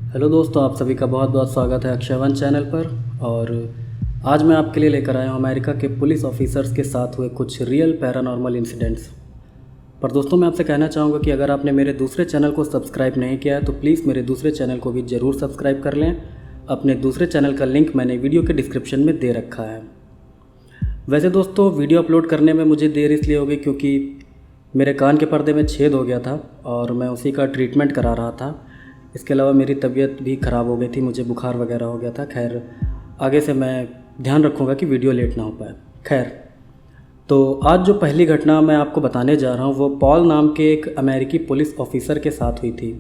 Hello दोस्तों, आप सभी का बहुत बहुत स्वागत है अक्षयवन चैनल पर। और आज मैं आपके लिए लेकर आया हूँ अमेरिका के पुलिस ऑफिसर्स के साथ हुए कुछ रियल पैरानॉर्मल इंसिडेंट्स। पर दोस्तों, मैं आपसे कहना चाहूँगा कि अगर आपने मेरे दूसरे चैनल को सब्सक्राइब नहीं किया है तो प्लीज़ मेरे दूसरे चैनल को भी ज़रूर सब्सक्राइब कर लें। अपने दूसरे चैनल का लिंक मैंने वीडियो के डिस्क्रिप्शन में दे रखा है। वैसे दोस्तों, वीडियो अपलोड करने में मुझे देर इसलिए हो गई क्योंकि मेरे कान के पर्दे में छेद हो गया था और मैं उसी का ट्रीटमेंट करा रहा था। इसके अलावा मेरी तबीयत भी ख़राब हो गई थी, मुझे बुखार वगैरह हो गया था। खैर, आगे से मैं ध्यान रखूँगा कि वीडियो लेट ना हो पाए। खैर, तो आज जो पहली घटना मैं आपको बताने जा रहा हूँ वो पॉल नाम के एक अमेरिकी पुलिस ऑफिसर के साथ हुई थी।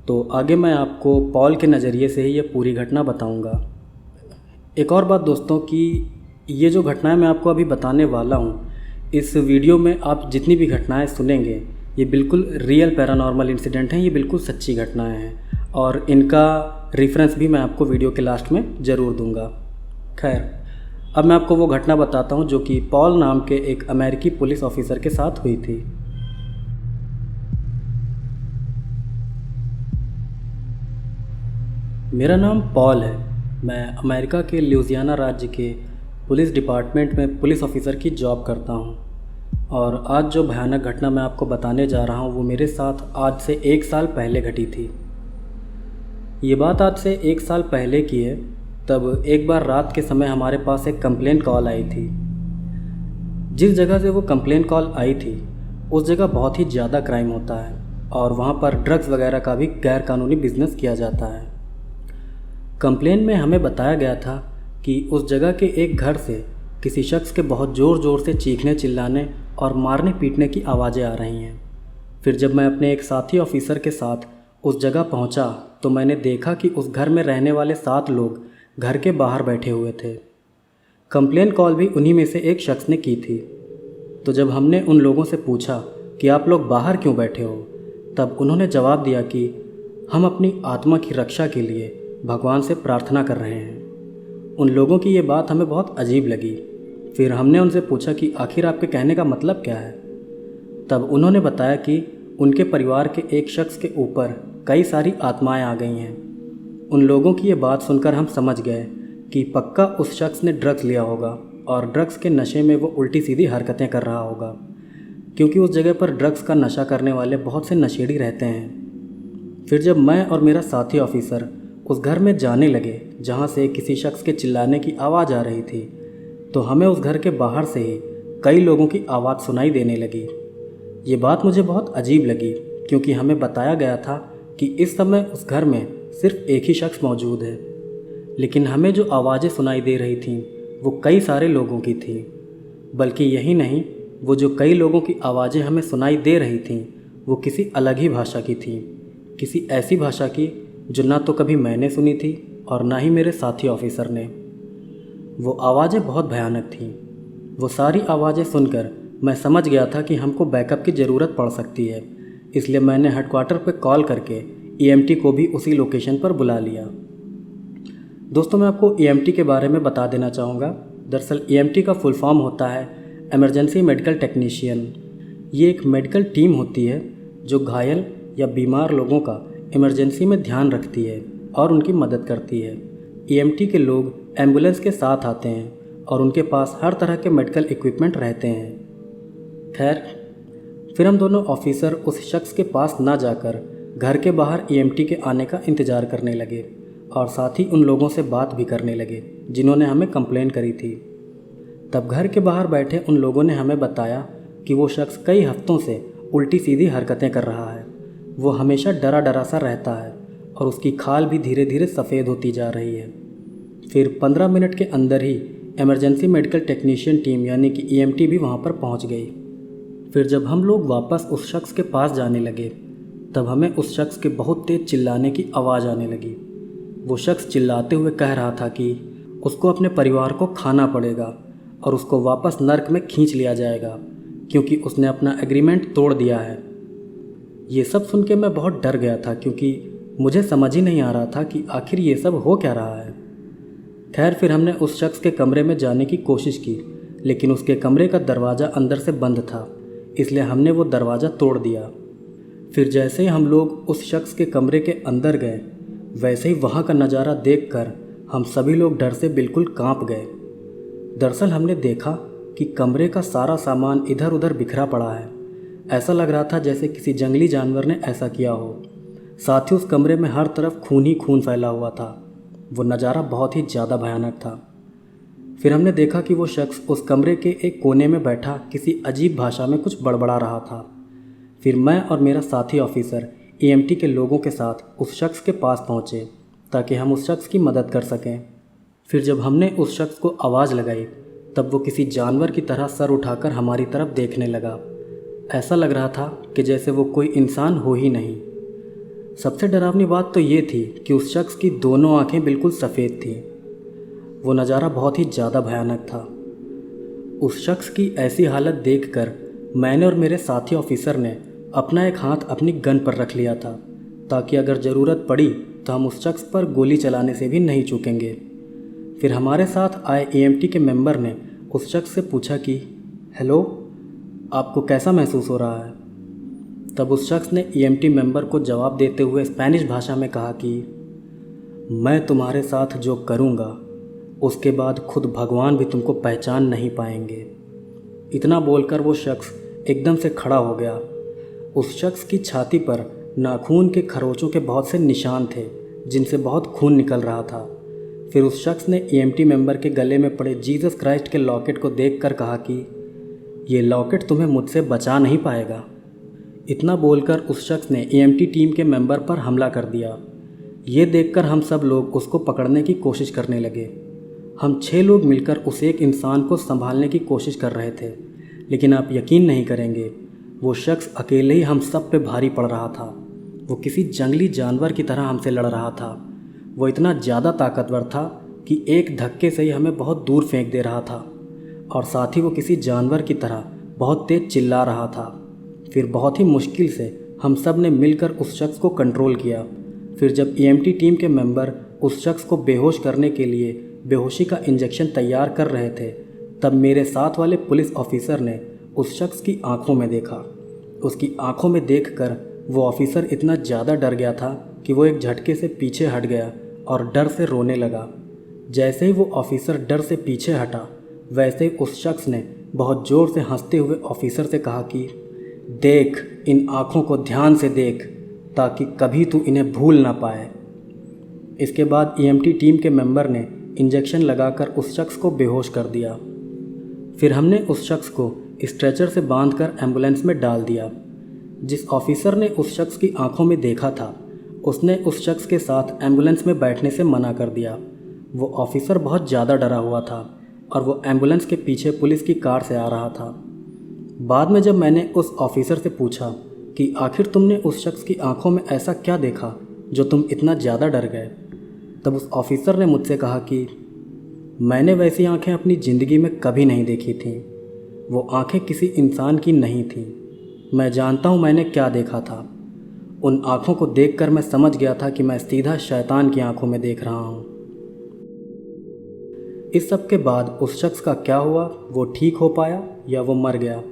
तो आगे मैं आपको पॉल के नज़रिए से ही ये पूरी घटना बताऊँगा। एक और बात दोस्तों कि ये जो घटनाएं मैं आपको अभी बताने वाला हूँ, इस वीडियो में आप जितनी भी घटनाएं सुनेंगे ये बिल्कुल रियल पैरानॉर्मल इंसिडेंट हैं, ये बिल्कुल सच्ची घटनाएं हैं और इनका रेफरेंस भी मैं आपको वीडियो के लास्ट में ज़रूर दूंगा। खैर, अब मैं आपको वो घटना बताता हूँ जो कि पॉल नाम के एक अमेरिकी पुलिस ऑफिसर के साथ हुई थी। मेरा नाम पॉल है। मैं अमेरिका के लुइसियाना राज्य के पुलिस डिपार्टमेंट में पुलिस ऑफिसर की जॉब करता हूँ। और आज जो भयानक घटना मैं आपको बताने जा रहा हूँ वो मेरे साथ आज से 1 साल पहले घटी थी। ये बात आज से 1 साल पहले की है। तब एक बार रात के समय हमारे पास एक कंप्लेंट कॉल आई थी। जिस जगह से वो कंप्लेंट कॉल आई थी उस जगह बहुत ही ज़्यादा क्राइम होता है और वहाँ पर ड्रग्स वगैरह का भी गैर कानूनी बिजनेस किया जाता है। कंप्लेंट में हमें बताया गया था कि उस जगह के एक घर से किसी शख्स के बहुत ज़ोर ज़ोर से चीखने चिल्लाने और मारने पीटने की आवाज़ें आ रही हैं। फिर जब मैं अपने एक साथी ऑफिसर के साथ उस जगह पहुंचा तो मैंने देखा कि उस घर में रहने वाले 7 लोग घर के बाहर बैठे हुए थे। कंप्लेंट कॉल भी उन्हीं में से एक शख्स ने की थी। तो जब हमने उन लोगों से पूछा कि आप लोग बाहर क्यों बैठे हो, तब उन्होंने जवाब दिया कि हम अपनी आत्मा की रक्षा के लिए भगवान से प्रार्थना कर रहे हैं। उन लोगों की ये बात हमें बहुत अजीब लगी। फिर हमने उनसे पूछा कि आखिर आपके कहने का मतलब क्या है। तब उन्होंने बताया कि उनके परिवार के एक शख्स के ऊपर कई सारी आत्माएं आ गई हैं। उन लोगों की ये बात सुनकर हम समझ गए कि पक्का उस शख्स ने ड्रग्स लिया होगा और ड्रग्स के नशे में वो उल्टी सीधी हरकतें कर रहा होगा, क्योंकि उस जगह पर ड्रग्स का नशा करने वाले बहुत से नशेड़ी रहते हैं। फिर जब मैं और मेरा साथी ऑफिसर उस घर में जाने लगे जहाँ से किसी शख्स के चिल्लाने की आवाज़ आ रही थी, तो हमें उस घर के बाहर से ही कई लोगों की आवाज़ सुनाई देने लगी। ये बात मुझे बहुत अजीब लगी क्योंकि हमें बताया गया था कि इस समय उस घर में सिर्फ एक ही शख्स मौजूद है, लेकिन हमें जो आवाज़ें सुनाई दे रही थीं वो कई सारे लोगों की थी। बल्कि यही नहीं, वो जो कई लोगों की आवाज़ें हमें सुनाई दे रही थीं वो किसी अलग ही भाषा की थी, किसी ऐसी भाषा की जो ना तो कभी मैंने सुनी थी और ना ही मेरे साथी ऑफिसर ने। वो आवाज़ें बहुत भयानक थीं। वो सारी आवाज़ें सुनकर मैं समझ गया था कि हमको बैकअप की ज़रूरत पड़ सकती है, इसलिए मैंने हेडक्वार्टर पर कॉल करके ईएमटी को भी उसी लोकेशन पर बुला लिया। दोस्तों, मैं आपको ईएमटी के बारे में बता देना चाहूँगा। दरअसल ईएमटी का फुल फॉर्म होता है इमरजेंसी मेडिकल टेक्नीशियन। ये एक मेडिकल टीम होती है जो घायल या बीमार लोगों का इमरजेंसी में ध्यान रखती है और उनकी मदद करती है। ईएमटी के लोग एम्बुलेंस के साथ आते हैं और उनके पास हर तरह के मेडिकल इक्विपमेंट रहते हैं। खैर, फिर हम दोनों ऑफिसर उस शख्स के पास ना जाकर घर के बाहर ईएमटी के आने का इंतज़ार करने लगे और साथ ही उन लोगों से बात भी करने लगे जिन्होंने हमें कंप्लेंट करी थी। तब घर के बाहर बैठे उन लोगों ने हमें बताया कि वो शख्स कई हफ्तों से उल्टी सीधी हरकतें कर रहा है। वो हमेशा डरा डरा सा रहता है और उसकी खाल भी धीरे धीरे सफ़ेद होती जा रही है। फिर 15 मिनट के अंदर ही इमरजेंसी मेडिकल टेक्नीशियन टीम यानी कि ईएमटी भी वहाँ पर पहुँच गई। फिर जब हम लोग वापस उस शख्स के पास जाने लगे तब हमें उस शख्स के बहुत तेज़ चिल्लाने की आवाज़ आने लगी। वो शख्स चिल्लाते हुए कह रहा था कि उसको अपने परिवार को खाना पड़ेगा और उसको वापस नर्क में खींच लिया जाएगा क्योंकि उसने अपना एग्रीमेंट तोड़ दिया है। ये सब सुन के मैं बहुत डर गया था क्योंकि मुझे समझ ही नहीं आ रहा था कि आखिर ये सब हो क्या रहा है। खैर, फिर हमने उस शख्स के कमरे में जाने की कोशिश की, लेकिन उसके कमरे का दरवाज़ा अंदर से बंद था, इसलिए हमने वो दरवाज़ा तोड़ दिया। फिर जैसे ही हम लोग उस शख्स के कमरे के अंदर गए वैसे ही वहाँ का नज़ारा देखकर हम सभी लोग डर से बिल्कुल कांप गए। दरअसल हमने देखा कि कमरे का सारा सामान इधर उधर बिखरा पड़ा है। ऐसा लग रहा था जैसे किसी जंगली जानवर ने ऐसा किया हो। साथ ही उस कमरे में हर तरफ खून ही खून फैला हुआ था। वो नज़ारा बहुत ही ज़्यादा भयानक था। फिर हमने देखा कि वो शख्स उस कमरे के एक कोने में बैठा किसी अजीब भाषा में कुछ बड़बड़ा रहा था। फिर मैं और मेरा साथी ऑफिसर ईएमटी के लोगों के साथ उस शख्स के पास पहुँचे ताकि हम उस शख्स की मदद कर सकें। फिर जब हमने उस शख्स को आवाज़ लगाई तब वो किसी जानवर की तरह सर उठाकर हमारी तरफ देखने लगा। ऐसा लग रहा था कि जैसे वो कोई इंसान हो ही नहीं। सबसे डरावनी बात तो ये थी कि उस शख्स की दोनों आंखें बिल्कुल सफ़ेद थीं। वो नज़ारा बहुत ही ज़्यादा भयानक था। उस शख्स की ऐसी हालत देखकर मैंने और मेरे साथी ऑफिसर ने अपना एक हाथ अपनी गन पर रख लिया था ताकि अगर ज़रूरत पड़ी तो हम उस शख्स पर गोली चलाने से भी नहीं चूकेंगे। फिर हमारे साथ आए ईएमटी के मेंबर ने उस शख्स से पूछा कि हेलो, आपको कैसा महसूस हो रहा है? तब उस शख्स ने ईएमटी मेंबर को जवाब देते हुए स्पेनिश भाषा में कहा कि मैं तुम्हारे साथ जो करूँगा उसके बाद खुद भगवान भी तुमको पहचान नहीं पाएंगे। इतना बोलकर वो शख्स एकदम से खड़ा हो गया। उस शख्स की छाती पर नाखून के खरोंचों के बहुत से निशान थे जिनसे बहुत खून निकल रहा था। फिर उस शख्स ने ईएमटी मेंबर के गले में पड़े जीसस क्राइस्ट के लॉकेट को देखकर कहा कि ये लॉकेट तुम्हें मुझसे बचा नहीं पाएगा। इतना बोलकर उस शख्स ने ईएमटी टीम के मेंबर पर हमला कर दिया। ये देखकर हम सब लोग उसको पकड़ने की कोशिश करने लगे। हम 6 लोग मिलकर उस एक इंसान को संभालने की कोशिश कर रहे थे, लेकिन आप यकीन नहीं करेंगे, वो शख्स अकेले ही हम सब पे भारी पड़ रहा था। वो किसी जंगली जानवर की तरह हमसे लड़ रहा था। वो इतना ज़्यादा ताकतवर था कि एक धक्के से ही हमें बहुत दूर फेंक दे रहा था और साथ ही वो किसी जानवर की तरह बहुत तेज़ चिल्ला रहा था। फिर बहुत ही मुश्किल से हम सब ने मिलकर उस शख्स को कंट्रोल किया। फिर जब ईएमटी टीम के मेंबर उस शख्स को बेहोश करने के लिए बेहोशी का इंजेक्शन तैयार कर रहे थे, तब मेरे साथ वाले पुलिस ऑफिसर ने उस शख्स की आंखों में देखा। उसकी आंखों में देखकर वो ऑफिसर इतना ज़्यादा डर गया था कि वो एक झटके से पीछे हट गया और डर से रोने लगा। जैसे ही वो ऑफिसर डर से पीछे हटा, वैसे ही उस शख्स ने बहुत ज़ोर से हंसते हुए ऑफिसर से कहा कि देख, इन आँखों को ध्यान से देख ताकि कभी तू इन्हें भूल ना पाए। इसके बाद ईएमटी टीम के मेंबर ने इंजेक्शन लगाकर उस शख्स को बेहोश कर दिया। फिर हमने उस शख्स को स्ट्रेचर से बांधकर एम्बुलेंस में डाल दिया। जिस ऑफिसर ने उस शख्स की आंखों में देखा था, उसने उस शख्स के साथ एम्बुलेंस में बैठने से मना कर दिया। वो ऑफिसर बहुत ज़्यादा डरा हुआ था और वो एम्बुलेंस के पीछे पुलिस की कार से आ रहा था। बाद में जब मैंने उस ऑफिसर से पूछा कि आखिर तुमने उस शख्स की आंखों में ऐसा क्या देखा जो तुम इतना ज़्यादा डर गए, तब उस ऑफिसर ने मुझसे कहा कि मैंने वैसी आंखें अपनी ज़िंदगी में कभी नहीं देखी थीं। वो आंखें किसी इंसान की नहीं थीं। मैं जानता हूँ मैंने क्या देखा था। उन आँखों को देखकर मैं समझ गया था कि मैं सीधा शैतान की आंखों में देख रहा हूँ। इस सब के बाद उस शख्स का क्या हुआ, वो ठीक हो पाया या वो मर गया,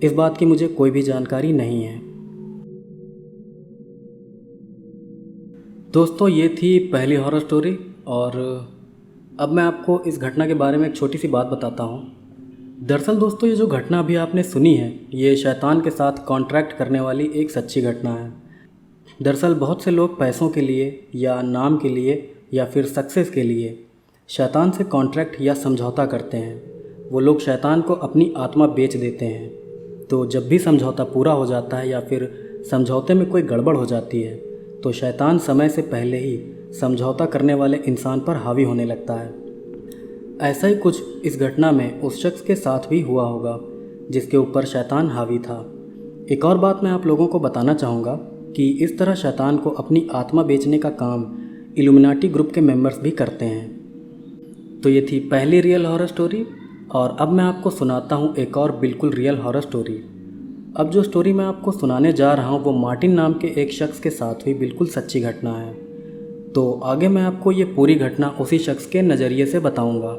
इस बात की मुझे कोई भी जानकारी नहीं है। दोस्तों, ये थी पहली हॉरर स्टोरी और अब मैं आपको इस घटना के बारे में एक छोटी सी बात बताता हूँ। दरअसल दोस्तों, ये जो घटना अभी आपने सुनी है, ये शैतान के साथ कॉन्ट्रैक्ट करने वाली एक सच्ची घटना है। दरअसल बहुत से लोग पैसों के लिए या नाम के लिए या फिर सक्सेस के लिए शैतान से कॉन्ट्रैक्ट या समझौता करते हैं। वो लोग शैतान को अपनी आत्मा बेच देते हैं। तो जब भी समझौता पूरा हो जाता है या फिर समझौते में कोई गड़बड़ हो जाती है, तो शैतान समय से पहले ही समझौता करने वाले इंसान पर हावी होने लगता है। ऐसा ही कुछ इस घटना में उस शख्स के साथ भी हुआ होगा जिसके ऊपर शैतान हावी था। एक और बात मैं आप लोगों को बताना चाहूँगा कि इस तरह शैतान को अपनी आत्मा बेचने का काम इल्यूमिनाटी ग्रुप के मेंबर्स भी करते हैं। तो ये थी पहली रियल हॉरर स्टोरी और अब मैं आपको सुनाता हूँ एक और बिल्कुल रियल हॉरर स्टोरी। अब जो स्टोरी मैं आपको सुनाने जा रहा हूँ वो मार्टिन नाम के एक शख्स के साथ हुई बिल्कुल सच्ची घटना है। तो आगे मैं आपको ये पूरी घटना उसी शख्स के नज़रिए से बताऊँगा।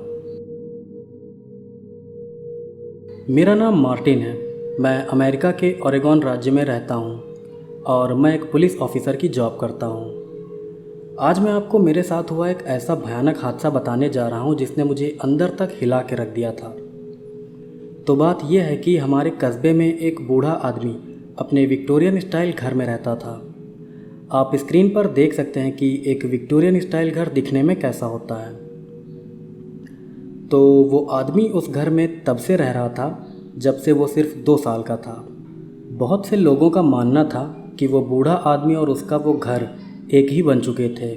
मेरा नाम मार्टिन है। मैं अमेरिका के ओरेगॉन राज्य में रहता हूँ और मैं एक पुलिस ऑफिसर की जॉब करता हूँ। आज मैं आपको मेरे साथ हुआ एक ऐसा भयानक हादसा बताने जा रहा हूँ जिसने मुझे अंदर तक हिला के रख दिया था। तो बात यह है कि हमारे कस्बे में एक बूढ़ा आदमी अपने विक्टोरियन स्टाइल घर में रहता था। आप स्क्रीन पर देख सकते हैं कि एक विक्टोरियन स्टाइल घर दिखने में कैसा होता है। तो वो आदमी उस घर में तब से रह रहा था जब से वो सिर्फ 2 साल का था। बहुत से लोगों का मानना था कि वो बूढ़ा आदमी और उसका वो घर एक ही बन चुके थे।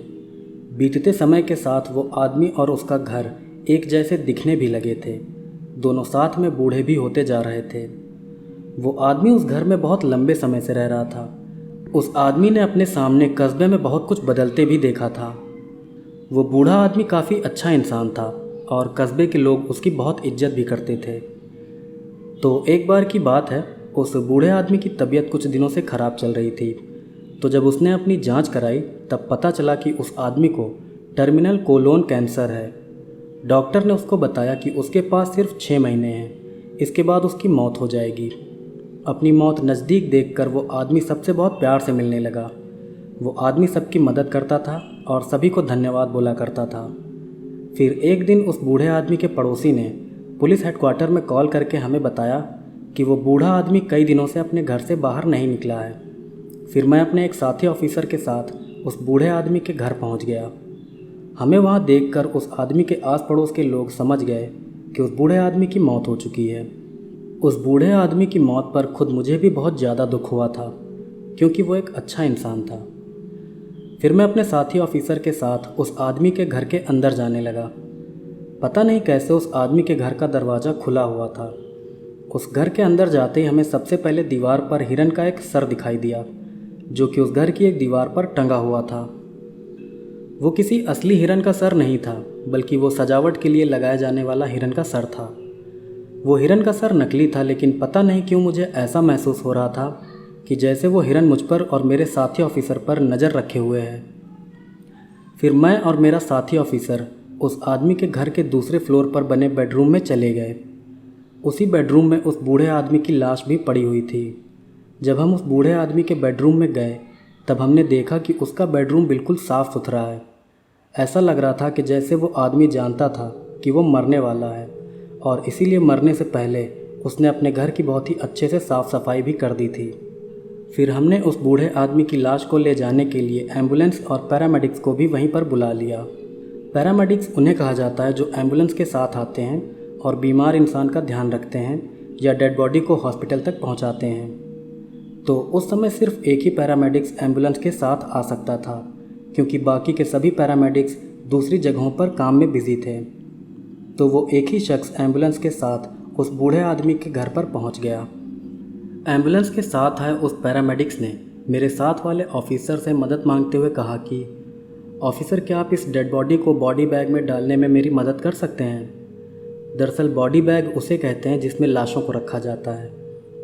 बीतते समय के साथ वो आदमी और उसका घर एक जैसे दिखने भी लगे थे। दोनों साथ में बूढ़े भी होते जा रहे थे। वो आदमी उस घर में बहुत लंबे समय से रह रहा था। उस आदमी ने अपने सामने कस्बे में बहुत कुछ बदलते भी देखा था। वो बूढ़ा आदमी काफ़ी अच्छा इंसान था और कस्बे के लोग उसकी बहुत इज्जत भी करते थे। तो एक बार की बात है, उस बूढ़े आदमी की तबीयत कुछ दिनों से ख़राब चल रही थी। तो जब उसने अपनी जांच कराई तब पता चला कि उस आदमी को टर्मिनल कोलोन कैंसर है। डॉक्टर ने उसको बताया कि उसके पास सिर्फ 6 महीने हैं, इसके बाद उसकी मौत हो जाएगी। अपनी मौत नज़दीक देखकर वो आदमी सबसे बहुत प्यार से मिलने लगा। वो आदमी सबकी मदद करता था और सभी को धन्यवाद बोला करता था। फिर एक दिन उस बूढ़े आदमी के पड़ोसी ने पुलिस हेडक्वार्टर में कॉल करके हमें बताया कि वो बूढ़ा आदमी कई दिनों से अपने घर से बाहर नहीं निकला है। फिर मैं अपने एक साथी ऑफिसर के साथ उस बूढ़े आदमी के घर पहुंच गया। हमें वहां देखकर उस आदमी के आस पड़ोस के लोग समझ गए कि उस बूढ़े आदमी की मौत हो चुकी है। उस बूढ़े आदमी की मौत पर खुद मुझे भी बहुत ज़्यादा दुख हुआ था, क्योंकि वो एक अच्छा इंसान था। फिर मैं अपने साथी ऑफिसर के साथ उस आदमी के घर के अंदर जाने लगा। पता नहीं कैसे उस आदमी के घर का दरवाज़ा खुला हुआ था। उस घर के अंदर जाते ही हमें सबसे पहले दीवार पर हिरन का एक सर दिखाई दिया, जो कि उस घर की एक दीवार पर टंगा हुआ था। वो किसी असली हिरन का सर नहीं था, बल्कि वो सजावट के लिए लगाए जाने वाला हिरन का सर था। वो हिरन का सर नकली था, लेकिन पता नहीं क्यों मुझे ऐसा महसूस हो रहा था कि जैसे वो हिरन मुझ पर और मेरे साथी ऑफिसर पर नज़र रखे हुए है। फिर मैं और मेरा साथी ऑफिसर उस आदमी के घर के दूसरे फ्लोर पर बने बेडरूम में चले गए। उसी बेडरूम में उस बूढ़े आदमी की लाश भी पड़ी हुई थी। जब हम उस बूढ़े आदमी के बेडरूम में गए तब हमने देखा कि उसका बेडरूम बिल्कुल साफ़ सुथरा है। ऐसा लग रहा था कि जैसे वो आदमी जानता था कि वो मरने वाला है और इसीलिए मरने से पहले उसने अपने घर की बहुत ही अच्छे से साफ़ सफाई भी कर दी थी। फिर हमने उस बूढ़े आदमी की लाश को ले जाने के लिए एम्बुलेंस और पैरामेडिक्स को भी वहीं पर बुला लिया। पैरामेडिक्स उन्हें कहा जाता है जो एम्बुलेंस के साथ आते हैं और बीमार इंसान का ध्यान रखते हैं या डेड बॉडी को हॉस्पिटल तक पहुंचाते हैं। तो उस समय सिर्फ एक ही पैरामेडिक्स एम्बुलेंस के साथ आ सकता था, क्योंकि बाकी के सभी पैरामेडिक्स दूसरी जगहों पर काम में बिजी थे। तो वो एक ही शख्स एम्बुलेंस के साथ उस बूढ़े आदमी के घर पर पहुंच गया। एम्बुलेंस के साथ आए उस पैरामेडिक्स ने मेरे साथ वाले ऑफिसर से मदद मांगते हुए कहा कि ऑफिसर, क्या आप इस डेड बॉडी को बॉडी बैग में डालने में मेरी मदद कर सकते हैं? दरअसल बॉडी बैग उसे कहते हैं जिसमें लाशों को रखा जाता है।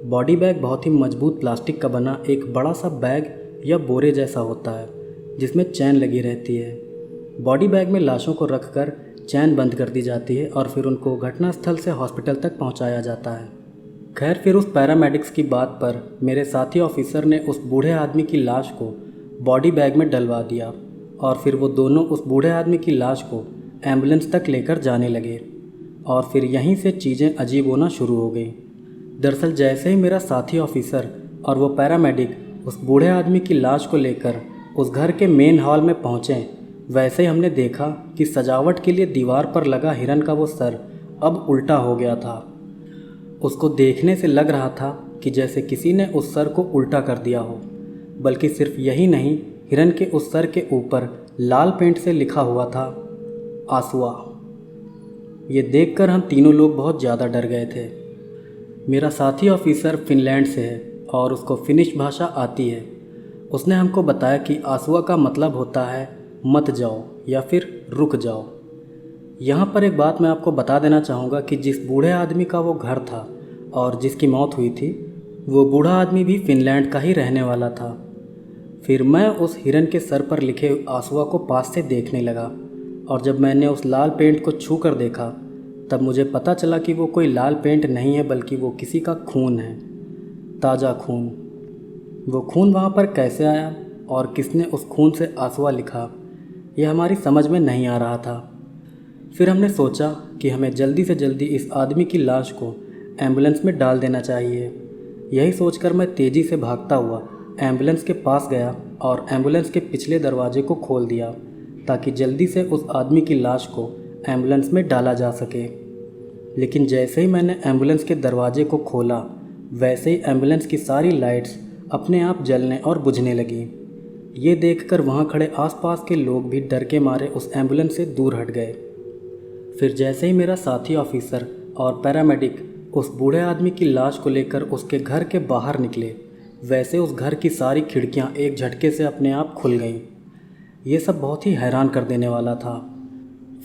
बॉडी बैग बहुत ही मजबूत प्लास्टिक का बना एक बड़ा सा बैग या बोरे जैसा होता है जिसमें चैन लगी रहती है। बॉडी बैग में लाशों को रखकर चैन बंद कर दी जाती है और फिर उनको घटनास्थल से हॉस्पिटल तक पहुंचाया जाता है। खैर, फिर उस पैरामेडिक्स की बात पर मेरे साथी ऑफिसर ने उस बूढ़े आदमी की लाश को बॉडी बैग में डलवा दिया और फिर वो दोनों उस बूढ़े आदमी की लाश को एम्बुलेंस तक लेकर जाने लगे और फिर यहीं से चीज़ें अजीब होना शुरू हो गई। दरअसल जैसे ही मेरा साथी ऑफिसर और वो पैरामेडिक उस बूढ़े आदमी की लाश को लेकर उस घर के मेन हॉल में पहुँचे, वैसे ही हमने देखा कि सजावट के लिए दीवार पर लगा हिरन का वो सर अब उल्टा हो गया था। उसको देखने से लग रहा था कि जैसे किसी ने उस सर को उल्टा कर दिया हो। बल्कि सिर्फ यही नहीं, हिरन के उस सर के ऊपर लाल पेंट से लिखा हुआ था आसुआ। ये देखकर हम तीनों लोग बहुत ज़्यादा डर गए थे। मेरा साथी ऑफिसर फिनलैंड से है और उसको फिनिश भाषा आती है। उसने हमको बताया कि आसुआ का मतलब होता है मत जाओ या फिर रुक जाओ। यहाँ पर एक बात मैं आपको बता देना चाहूँगा कि जिस बूढ़े आदमी का वो घर था और जिसकी मौत हुई थी, वो बूढ़ा आदमी भी फिनलैंड का ही रहने वाला था। फिर मैं उस हिरन के सर पर लिखे आसुआ को पास से देखने लगा और जब मैंने उस लाल पेंट को छू कर देखा तब मुझे पता चला कि वो कोई लाल पेंट नहीं है, बल्कि वो किसी का खून है, ताज़ा खून। वो खून वहाँ पर कैसे आया और किसने उस खून से आसुआ लिखा, यह हमारी समझ में नहीं आ रहा था। फिर हमने सोचा कि हमें जल्दी से जल्दी इस आदमी की लाश को एम्बुलेंस में डाल देना चाहिए। यही सोचकर मैं तेज़ी से भागता हुआ एम्बुलेंस के पास गया और एम्बुलेंस के पिछले दरवाजे को खोल दिया ताकि जल्दी से उस आदमी की लाश को एम्बुलेंस में डाला जा सके। लेकिन जैसे ही मैंने एम्बुलेंस के दरवाजे को खोला, वैसे ही एम्बुलेंस की सारी लाइट्स अपने आप जलने और बुझने लगी। ये देखकर वहाँ खड़े आसपास के लोग भी डर के मारे उस एम्बुलेंस से दूर हट गए। फिर जैसे ही मेरा साथी ऑफिसर और पैरामेडिक उस बूढ़े आदमी की लाश को लेकर उसके घर के बाहर निकले, वैसे उस घर की सारी खिड़कियाँ एक झटके से अपने आप खुल गईं। ये सब बहुत ही हैरान कर देने वाला था।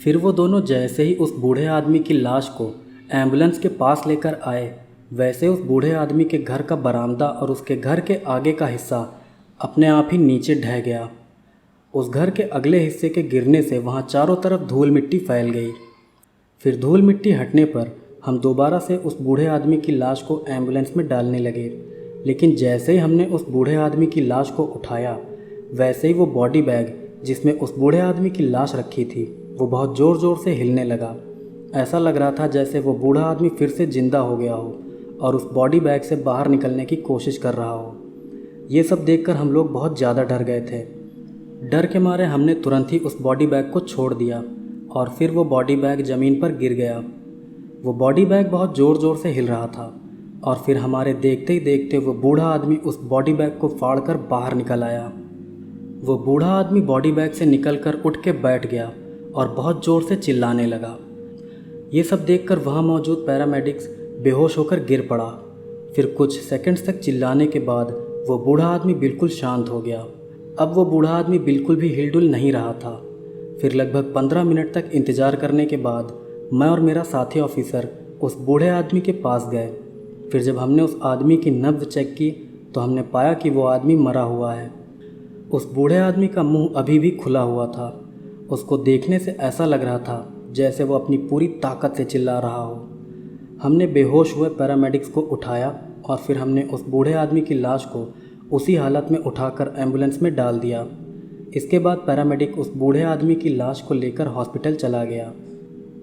फिर वो दोनों जैसे ही उस बूढ़े आदमी की लाश को एम्बुलेंस के पास लेकर आए, वैसे उस बूढ़े आदमी के घर का बरामदा और उसके घर के आगे का हिस्सा अपने आप ही नीचे ढह गया। उस घर के अगले हिस्से के गिरने से वहाँ चारों तरफ धूल मिट्टी फैल गई। फिर धूल मिट्टी हटने पर हम दोबारा से उस बूढ़े आदमी की लाश को एम्बुलेंस में डालने लगे। लेकिन जैसे ही हमने उस बूढ़े आदमी की लाश को उठाया, वैसे ही वो बॉडी बैग जिसमें उस बूढ़े आदमी की लाश रखी थी, वो बहुत ज़ोर ज़ोर से हिलने लगा। ऐसा लग रहा था जैसे वो बूढ़ा आदमी फिर से ज़िंदा हो गया हो और उस बॉडी बैग से बाहर निकलने की कोशिश कर रहा हो। ये सब देखकर हम लोग बहुत ज़्यादा डर गए थे। डर के मारे हमने तुरंत ही उस बॉडी बैग को छोड़ दिया और फिर वो बॉडी बैग ज़मीन पर गिर गया। वो बॉडी बैग बहुत ज़ोर ज़ोर से हिल रहा था और फिर हमारे देखते ही देखते वो बूढ़ा आदमी उस बॉडी बैग को फाड़कर बाहर निकल आया। वो बूढ़ा आदमी बॉडी बैग से निकलकर उठ के बैठ गया और बहुत ज़ोर से चिल्लाने लगा। ये सब देखकर वहाँ मौजूद पैरामेडिक्स बेहोश होकर गिर पड़ा। फिर कुछ सेकंड्स तक चिल्लाने के बाद वो बूढ़ा आदमी बिल्कुल शांत हो गया। अब वो बूढ़ा आदमी बिल्कुल भी हिलडुल नहीं रहा था। फिर लगभग 15 मिनट तक इंतज़ार करने के बाद मैं और मेरा साथी ऑफिसर उस बूढ़े आदमी के पास गए। फिर जब हमने उस आदमी की नब्ज़ चेक की तो हमने पाया कि वो आदमी मरा हुआ है। उस बूढ़े आदमी का मुंह अभी भी खुला हुआ था। उसको देखने से ऐसा लग रहा था जैसे वो अपनी पूरी ताकत से चिल्ला रहा हो। हमने बेहोश हुए पैरामेडिक्स को उठाया और फिर हमने उस बूढ़े आदमी की लाश को उसी हालत में उठाकर एम्बुलेंस में डाल दिया। इसके बाद पैरामेडिक उस बूढ़े आदमी की लाश को लेकर हॉस्पिटल चला गया।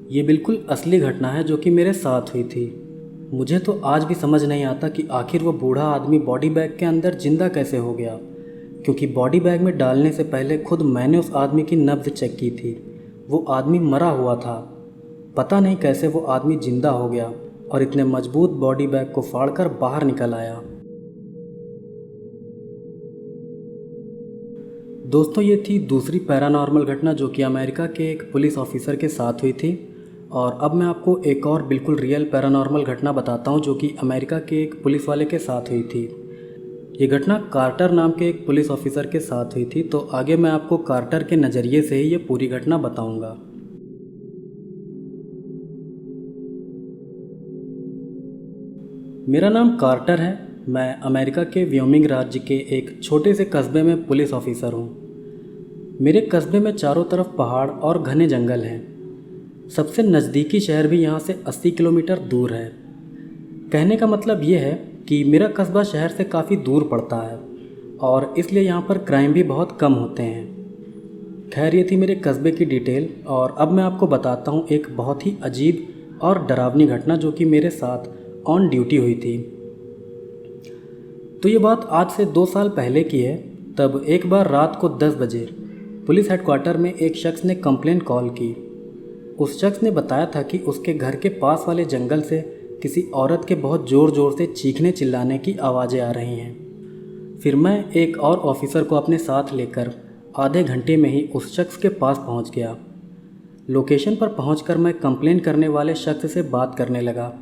ये बिल्कुल असली घटना है जो कि मेरे साथ हुई थी। मुझे तो आज भी समझ नहीं आता कि आखिर वो बूढ़ा आदमी बॉडी बैग के अंदर जिंदा कैसे हो गया, क्योंकि बॉडी बैग में डालने से पहले खुद मैंने उस आदमी की नब्ज़ चेक की थी। वो आदमी मरा हुआ था। पता नहीं कैसे वो आदमी जिंदा हो गया और इतने मजबूत बॉडी बैग को फाड़कर बाहर निकल आया। दोस्तों, ये थी दूसरी पैरानॉर्मल घटना जो कि अमेरिका के एक पुलिस ऑफिसर के साथ हुई थी। और अब मैं आपको एक और बिल्कुल रियल पैरानॉर्मल घटना बताता हूँ जो कि अमेरिका के एक पुलिस वाले के साथ हुई थी। ये घटना कार्टर नाम के एक पुलिस ऑफिसर के साथ हुई थी। तो आगे मैं आपको कार्टर के नज़रिए से ही ये पूरी घटना बताऊँगा। मेरा नाम कार्टर है। मैं अमेरिका के व्योमिंग राज्य के एक छोटे से कस्बे में पुलिस ऑफिसर हूँ। मेरे कस्बे में चारों तरफ पहाड़ और घने जंगल हैं। सबसे नज़दीकी शहर भी यहाँ से 80 किलोमीटर दूर है। कहने का मतलब ये है कि मेरा कस्बा शहर से काफ़ी दूर पड़ता है और इसलिए यहाँ पर क्राइम भी बहुत कम होते हैं। खैर, ये थी मेरे कस्बे की डिटेल और अब मैं आपको बताता हूँ एक बहुत ही अजीब और डरावनी घटना जो कि मेरे साथ ऑन ड्यूटी हुई थी। तो ये बात आज से 2 साल पहले की है। तब एक बार रात को 10 बजे पुलिस हेडक्वार्टर में एक शख्स ने कंप्लेंट कॉल की। उस शख्स ने बताया था कि उसके घर के पास वाले जंगल से किसी औरत के बहुत ज़ोर ज़ोर से चीखने चिल्लाने की आवाज़ें आ रही हैं। फिर मैं एक और ऑफिसर को अपने साथ लेकर आधे घंटे में ही उस शख्स के पास पहुंच गया। लोकेशन पर पहुंचकर मैं कंप्लेन करने वाले शख्स से बात करने लगा।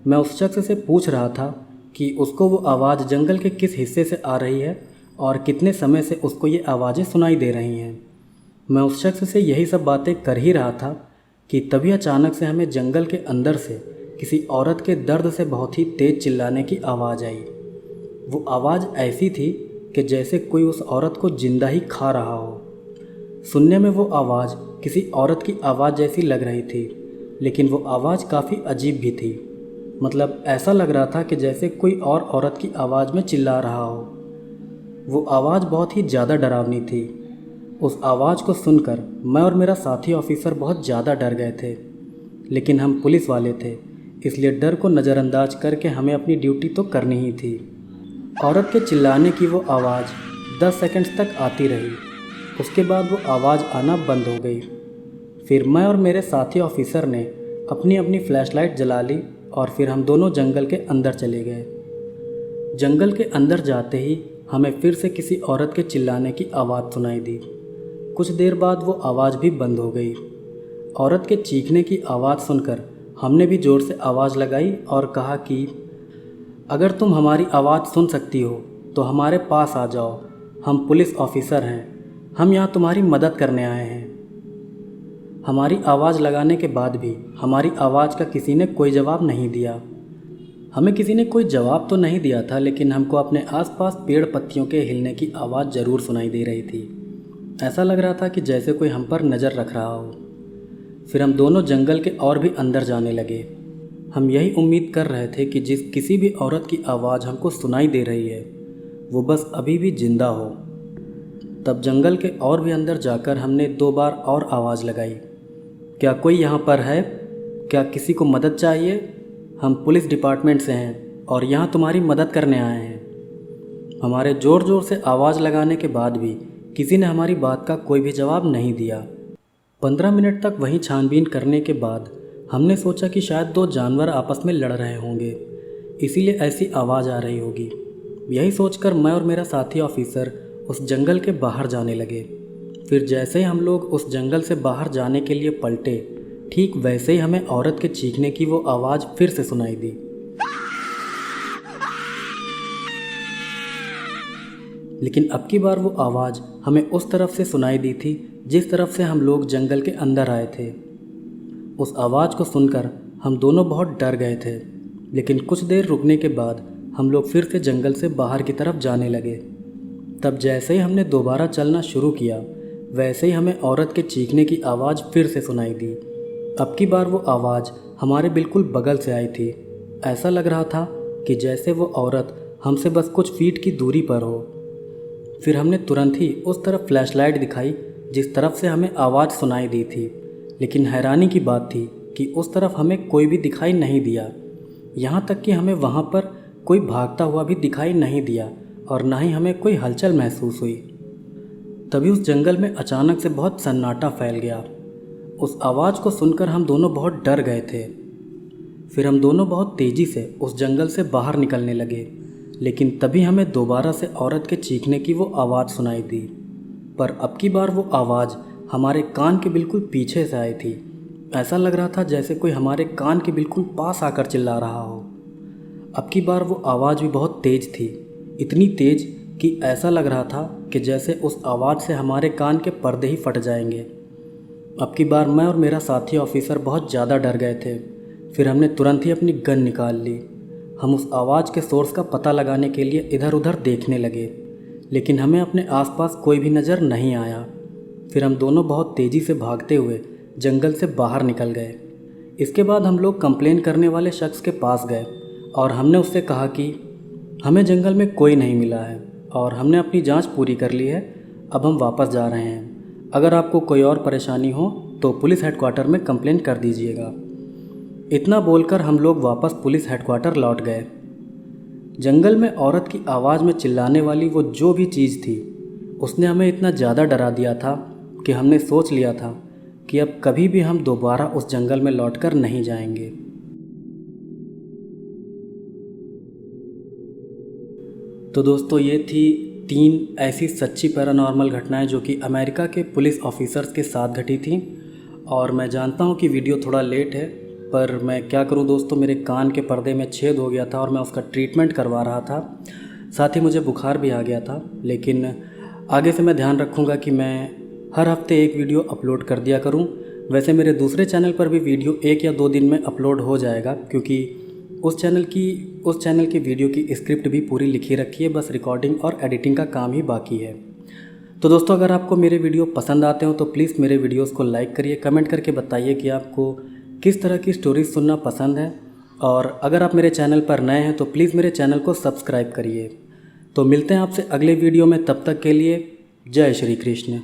मैं उस शख्स से पूछ रहा था कि उसको वो आवाज़ जंगल के किस हिस्से से आ रही है और कितने समय से उसको ये आवाज़ें सुनाई दे रही हैं। मैं उस शख्स से यही सब बातें कर ही रहा था कि तभी अचानक से हमें जंगल के अंदर से किसी औरत के दर्द से बहुत ही तेज़ चिल्लाने की आवाज़ आई। वो आवाज़ ऐसी थी कि जैसे कोई उस औरत को जिंदा ही खा रहा हो। सुनने में वो आवाज़ किसी औरत की आवाज़ जैसी लग रही थी, लेकिन वो आवाज़ काफ़ी अजीब भी थी। मतलब ऐसा लग रहा था कि जैसे कोई और औरत की आवाज़ में चिल्ला रहा हो। वो आवाज़ बहुत ही ज़्यादा डरावनी थी। उस आवाज़ को सुनकर मैं और मेरा साथी ऑफिसर बहुत ज़्यादा डर गए थे, लेकिन हम पुलिस वाले थे, इसलिए डर को नज़रअंदाज करके हमें अपनी ड्यूटी तो करनी ही थी। औरत के चिल्लाने की वो आवाज़ 10 सेकंड्स तक आती रही। उसके बाद वो आवाज़ आना बंद हो गई। फिर मैं और मेरे साथी ऑफिसर ने अपनी अपनी फ्लैशलाइट जला ली और फिर हम दोनों जंगल के अंदर चले गए। जंगल के अंदर जाते ही हमें फिर से किसी औरत के चिल्लाने की आवाज़ सुनाई दी। कुछ देर बाद वो आवाज़ भी बंद हो गई। औरत के चीखने की आवाज़ सुनकर हमने भी ज़ोर से आवाज़ लगाई और कहा कि अगर तुम हमारी आवाज़ सुन सकती हो तो हमारे पास आ जाओ, हम पुलिस ऑफिसर हैं, हम यहाँ तुम्हारी मदद करने आए हैं। हमारी आवाज़ लगाने के बाद भी हमारी आवाज़ का किसी ने कोई जवाब नहीं दिया। हमें किसी ने कोई जवाब तो नहीं दिया था, लेकिन हमको अपने आसपास पेड़ पत्तियों के हिलने की आवाज़ ज़रूर सुनाई दे रही थी। ऐसा लग रहा था कि जैसे कोई हम पर नज़र रख रहा हो। फिर हम दोनों जंगल के और भी अंदर जाने लगे। हम यही उम्मीद कर रहे थे कि किसी भी औरत की आवाज़ हमको सुनाई दे रही है वो बस अभी भी जिंदा हो। तब जंगल के और भी अंदर जाकर हमने 2 बार और आवाज़ लगाई, क्या कोई यहाँ पर है? क्या किसी को मदद चाहिए? हम पुलिस डिपार्टमेंट से हैं और यहाँ तुम्हारी मदद करने आए हैं। हमारे ज़ोर ज़ोर से आवाज़ लगाने के बाद भी किसी ने हमारी बात का कोई भी जवाब नहीं दिया। 15 मिनट तक वहीं छानबीन करने के बाद हमने सोचा कि शायद 2 जानवर आपस में लड़ रहे होंगे, इसीलिए ऐसी आवाज़ आ रही होगी। यही सोचकर मैं और मेरा साथी ऑफिसर उस जंगल के बाहर जाने लगे। फिर जैसे ही हम लोग उस जंगल से बाहर जाने के लिए पलटे, ठीक वैसे ही हमें औरत के चीखने की वो आवाज़ फिर से सुनाई दी। लेकिन अब की बार वो आवाज़ हमें उस तरफ से सुनाई दी थी जिस तरफ से हम लोग जंगल के अंदर आए थे। उस आवाज़ को सुनकर हम दोनों बहुत डर गए थे, लेकिन कुछ देर रुकने के बाद हम लोग फिर से जंगल से बाहर की तरफ जाने लगे। तब जैसे ही हमने दोबारा चलना शुरू किया, वैसे ही हमें औरत के चीखने की आवाज़ फिर से सुनाई दी। अब की बार वो आवाज़ हमारे बिल्कुल बगल से आई थी। ऐसा लग रहा था कि जैसे वो औरत हमसे बस कुछ फीट की दूरी पर हो। फिर हमने तुरंत ही उस तरफ फ्लैशलाइट दिखाई जिस तरफ से हमें आवाज़ सुनाई दी थी, लेकिन हैरानी की बात थी कि उस तरफ हमें कोई भी दिखाई नहीं दिया। यहाँ तक कि हमें वहाँ पर कोई भागता हुआ भी दिखाई नहीं दिया और ना ही हमें कोई हलचल महसूस हुई। तभी उस जंगल में अचानक से बहुत सन्नाटा फैल गया। उस आवाज़ को सुनकर हम दोनों बहुत डर गए थे। फिर हम दोनों बहुत तेज़ी से उस जंगल से बाहर निकलने लगे, लेकिन तभी हमें दोबारा से औरत के चीखने की वो आवाज़ सुनाई दी। पर अब की बार वो आवाज़ हमारे कान के बिल्कुल पीछे से आई थी। ऐसा लग रहा था जैसे कोई हमारे कान के बिल्कुल पास आकर चिल्ला रहा हो। अब की बार वो आवाज़ भी बहुत तेज़ थी, इतनी तेज़ कि ऐसा लग रहा था कि जैसे उस आवाज़ से हमारे कान के पर्दे ही फट जाएंगे। अब की बार मैं और मेरा साथी ऑफिसर बहुत ज़्यादा डर गए थे। फिर हमने तुरंत ही अपनी गन निकाल ली। हम उस आवाज़ के सोर्स का पता लगाने के लिए इधर उधर देखने लगे, लेकिन हमें अपने आसपास कोई भी नज़र नहीं आया। फिर हम दोनों बहुत तेज़ी से भागते हुए जंगल से बाहर निकल गए। इसके बाद हम लोग कंप्लेन करने वाले शख्स के पास गए और हमने उससे कहा कि हमें जंगल में कोई नहीं मिला है और हमने अपनी जांच पूरी कर ली है, अब हम वापस जा रहे हैं। अगर आपको कोई और परेशानी हो तो पुलिस हेडक्वार्टर में कंप्लेन कर दीजिएगा। इतना बोलकर हम लोग वापस पुलिस हेडक्वार्टर लौट गए। जंगल में औरत की आवाज़ में चिल्लाने वाली वो जो भी चीज़ थी, उसने हमें इतना ज़्यादा डरा दिया था कि हमने सोच लिया था कि अब कभी भी हम दोबारा उस जंगल में लौटकर नहीं जाएंगे। तो दोस्तों, ये थी 3 ऐसी सच्ची पैरानॉर्मल घटनाएं जो कि अमेरिका के पुलिस ऑफिसर्स के साथ घटी थी। और मैं जानता हूँ कि वीडियो थोड़ा लेट है, पर मैं क्या करूँ दोस्तों, मेरे कान के पर्दे में छेद हो गया था और मैं उसका ट्रीटमेंट करवा रहा था। साथ ही मुझे बुखार भी आ गया था। लेकिन आगे से मैं ध्यान रखूँगा कि मैं हर हफ्ते एक वीडियो अपलोड कर दिया करूँ। वैसे मेरे दूसरे चैनल पर भी वीडियो 1 या 2 दिन में अपलोड हो जाएगा, क्योंकि उस चैनल की वीडियो की स्क्रिप्ट भी पूरी लिखी रखी है, बस रिकॉर्डिंग और एडिटिंग का काम ही बाकी है। तो दोस्तों, अगर आपको मेरे वीडियो पसंद आते हो तो प्लीज़ मेरे वीडियोस को लाइक करिए, कमेंट करके बताइए कि आपको किस तरह की स्टोरीज सुनना पसंद है। और अगर आप मेरे चैनल पर नए हैं तो प्लीज़ मेरे चैनल को सब्सक्राइब करिए। तो मिलते हैं आपसे अगले वीडियो में, तब तक के लिए जय श्री कृष्ण।